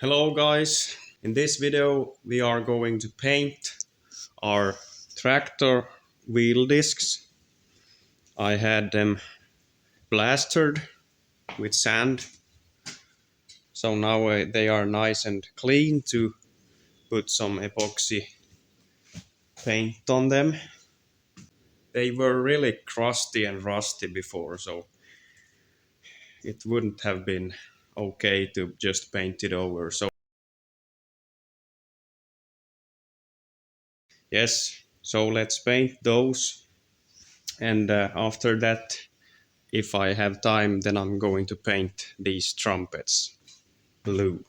Hello guys, in this video we are going to paint our tractor wheel discs. I had them plastered with sand, so now they are nice and clean to put some epoxy paint on them. They were really crusty and rusty before, so it wouldn't have been okay to just paint it over. So let's paint those, and after that, if I have time, then I'm going to paint these trumpets blue.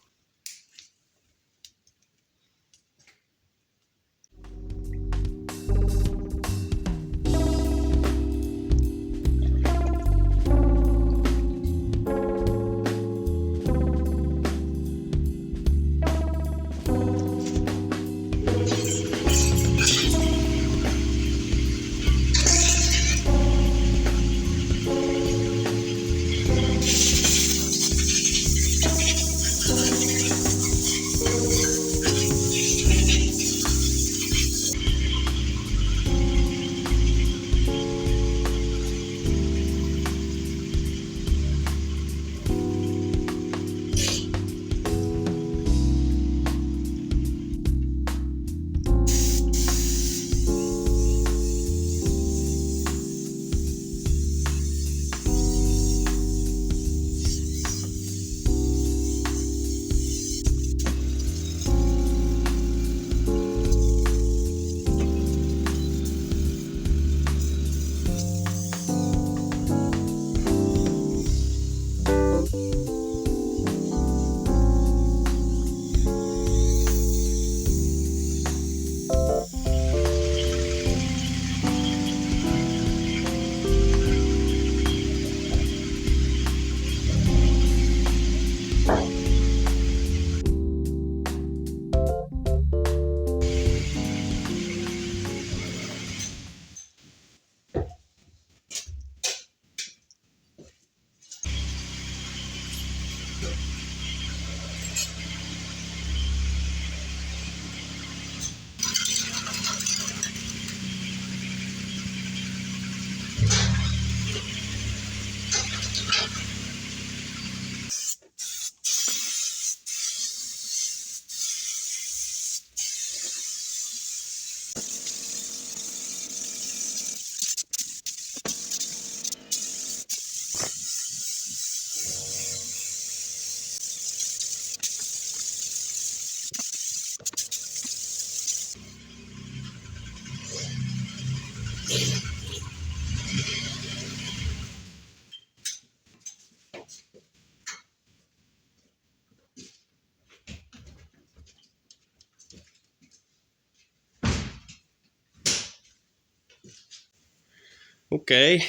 Okay,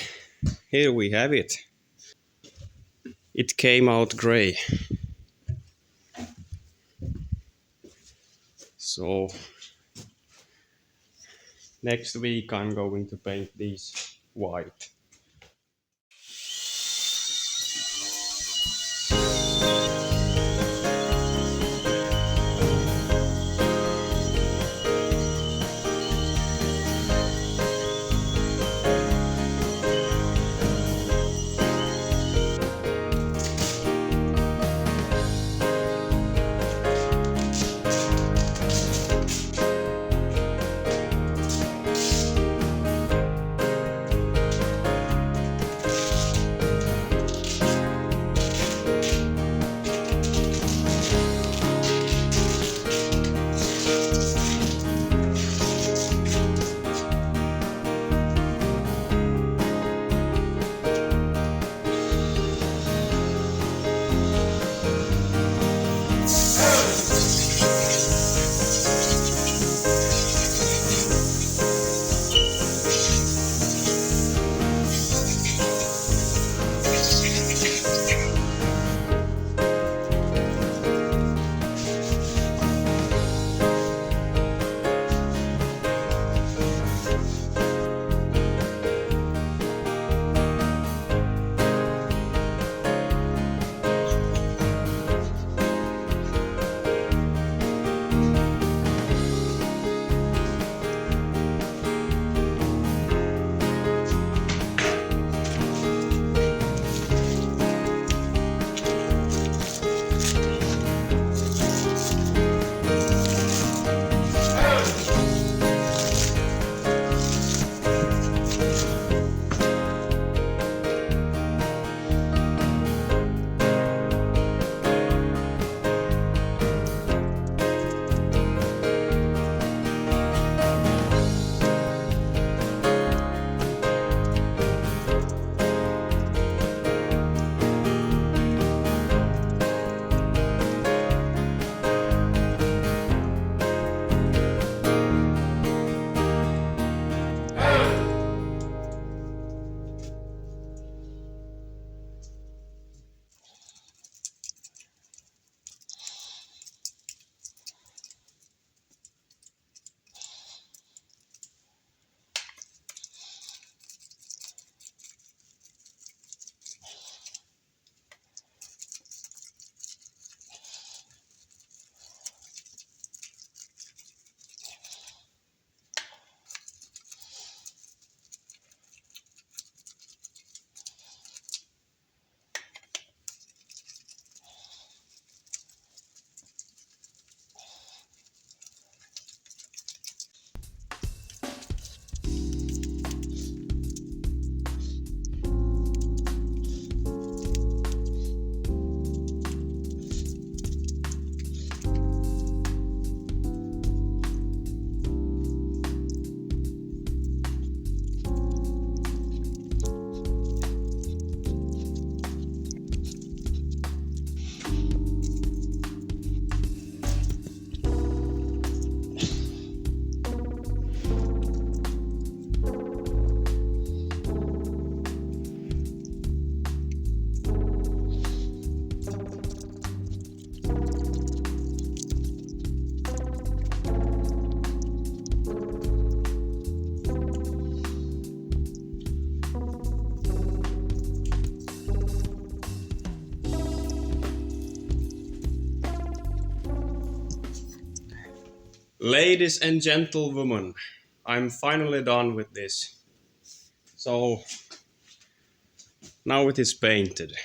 here we have it. It came out gray. So next week I'm going to paint these white. Ladies and gentlewomen, I'm finally done with this. So now it is painted.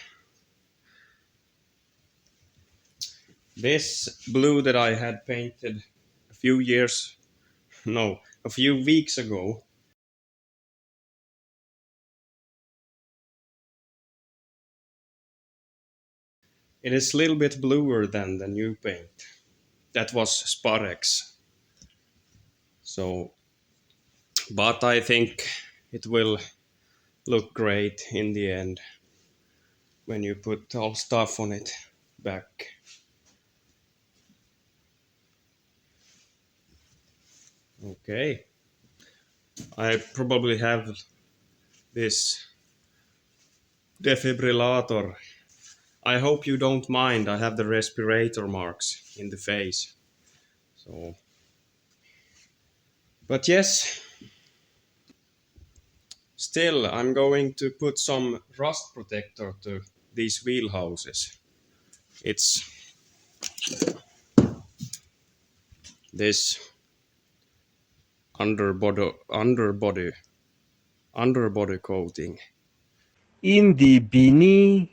This blue that I had painted a few weeks ago, it is a little bit bluer than the new paint. That was Sparex. So, but I think it will look great in the end when you put all stuff on it back. Okay. I probably have this defibrillator. I hope you don't mind. I have the respirator marks in the face. So, but yes, still I'm going to put some rust protector to these wheel houses. It's this underbody coating. In the beginning.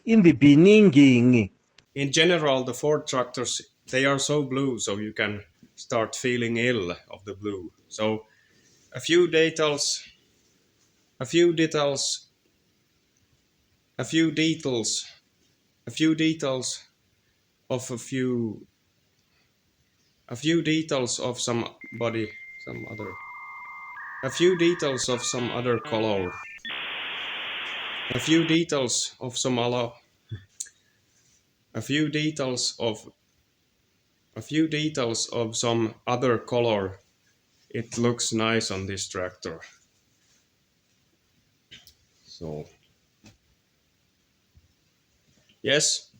In general, the Ford tractors, they are so blue, so you can start feeling ill of the blue. So a few details, a few details, a few details, a few details of a few details of some other, a few details of some other color, a few details of some other, a few details of some other color. It looks nice on this tractor. So yes,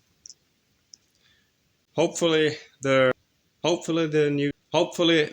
hopefully the new hopefully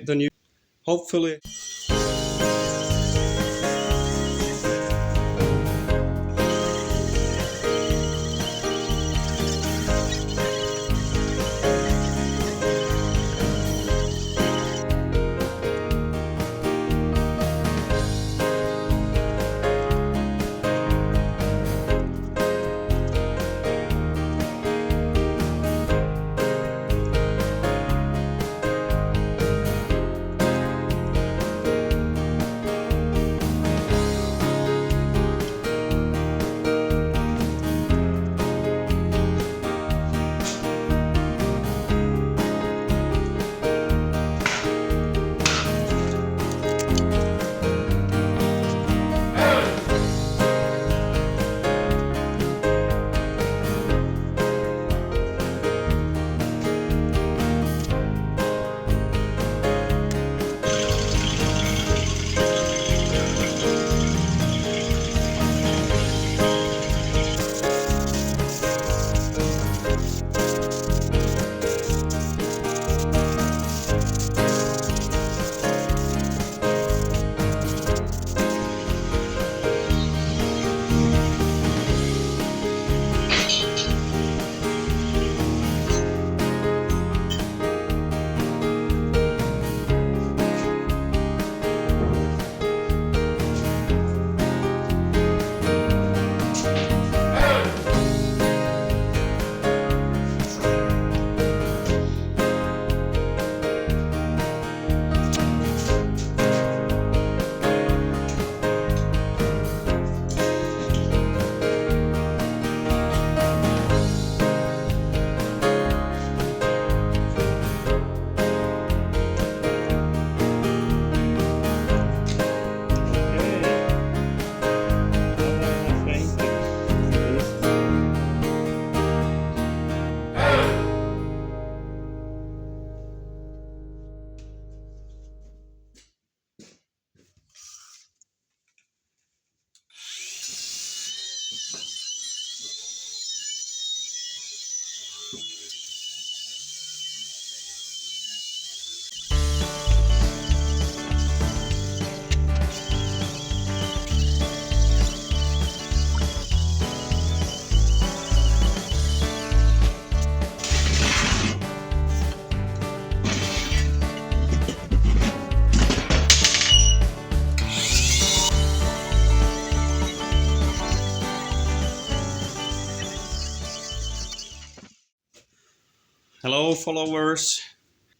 Hello, followers.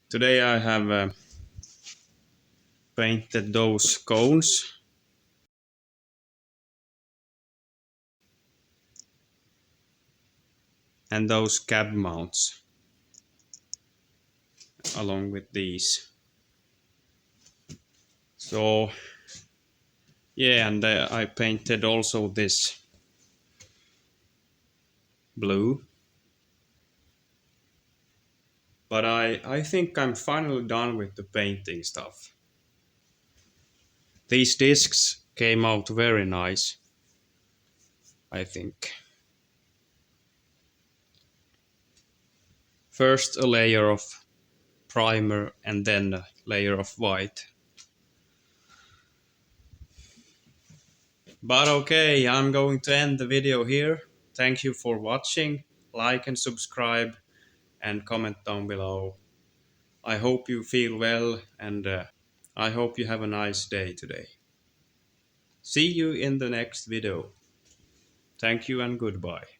Today I have painted those cones and those cab mounts along with these. So, yeah, and I painted also this blue. But I think I'm finally done with the painting stuff. These discs came out very nice, I think. First a layer of primer and then a layer of white. But okay, I'm going to end the video here. Thank you for watching. Like and subscribe and comment down below. I hope you feel well and I hope you have a nice day today. See you in the next video. Thank you and goodbye.